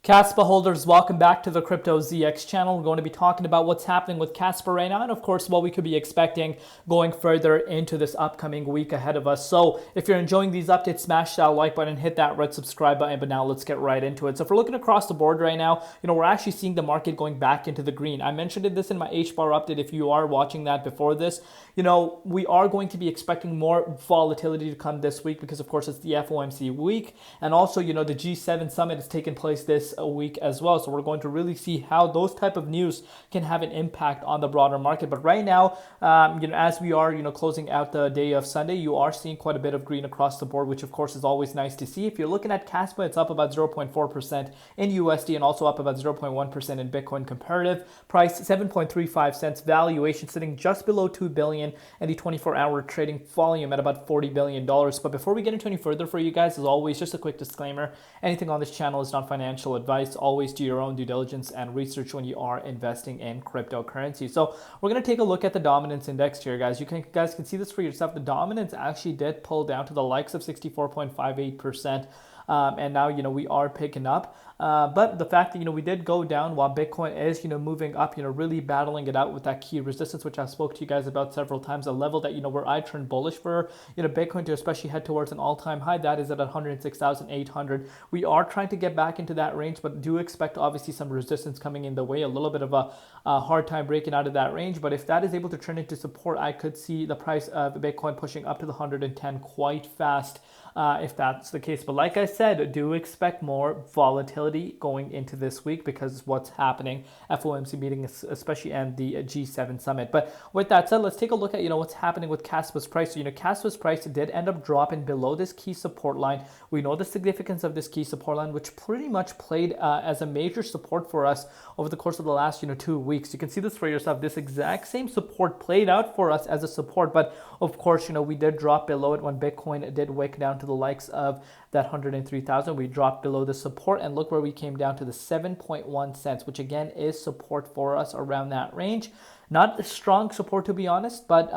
Kaspa holders, welcome back to the Crypto ZX channel. We're going to be talking about what's happening with Kaspa right now and of course what we could be expecting going further into this upcoming week ahead of us. So if you're enjoying these updates, smash that like button, hit that red subscribe button, but now let's get right into it. So if we're looking across the board right now, we're actually seeing the market going back into the green. I mentioned this in my H-bar update. If you are watching that before this, we are going to be expecting more volatility to come this week because of course it's the FOMC week and also, the G7 summit is taking place this a week as well. So we're going to really see how those type of news can have an impact on the broader market. But right now, as we are, closing out the day of Sunday, you are seeing quite a bit of green across the board, which of course is always nice to see. If you're looking at Kaspa, it's up about 0.4% in USD and also up about 0.1% in Bitcoin comparative. Price 7.35 cents, valuation sitting just below 2 billion and the 24-hour trading volume at about $40 billion. But before we get into any further for you guys, as always, just a quick disclaimer, anything on this channel is not financial advice. Always do your own due diligence and research when you are investing in cryptocurrency. So we're going to take a look at the dominance index here, guys. You guys can see this for yourself. The dominance actually did pull down to the likes of 64.58%. And now, we are picking up. But the fact that, we did go down while Bitcoin is, moving up, really battling it out with that key resistance, which I spoke to you guys about several times, a level that, where I turned bullish for, Bitcoin to especially head towards an all-time high. That is at 106,800. We are trying to get back into that range, but do expect obviously some resistance coming in the way, a little bit of a hard time breaking out of that range. But if that is able to turn into support, I could see the price of Bitcoin pushing up to the 110 quite fast. If that's the case. But like I said, do expect more volatility going into this week because what's happening, FOMC meeting especially, and the G7 summit. But with that said, let's take a look at what's happening with Kaspa's price. So Kaspa's price did end up dropping below this key support line. We know the significance of this key support line, which pretty much played as a major support for us over the course of the last 2 weeks. You can see this for yourself. This exact same support played out for us as a support, but of course we did drop below it when Bitcoin did wick down to the likes of that 103,000. We dropped below the support and look where we came down to the 7.1 cents, which again is support for us around that range. Not a strong support to be honest, but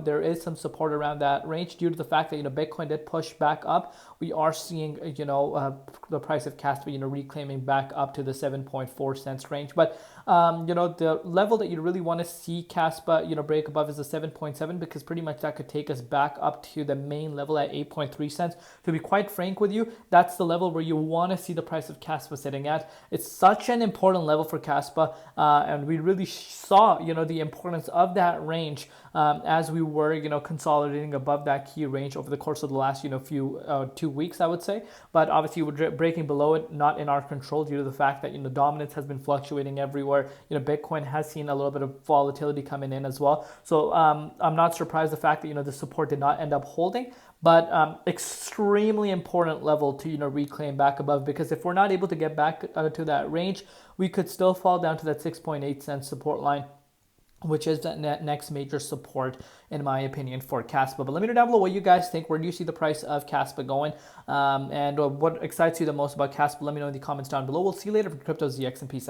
there is some support around that range due to the fact that Bitcoin did push back up. We are seeing the price of Kaspa reclaiming back up to the 7.4 cents range. But the level that you really want to see Kaspa break above is the 7.7 because pretty much that could take us back up to the main level at 8.3 cents. To be quite frank with you, that's the level where you want to see the price of Kaspa sitting at. It's such an important level for Kaspa, and we really saw the importance of that range as we were consolidating above that key range over the course of the last few 2 weeks, I would say. But obviously we're breaking below it, not in our control due to the fact that dominance has been fluctuating everywhere. Bitcoin has seen a little bit of volatility coming in as well. So I'm not surprised the fact that the support did not end up holding, but extremely important level to reclaim back above, because if we're not able to get back to that range, we could still fall down to that 6.8 cent support line, which is the next major support in my opinion for Kaspa. But let me know down below what you guys think. Where do you see the price of Kaspa going? And what excites you the most about Kaspa? Let me know in the comments down below. We'll see you later for Crypto ZX, and peace out.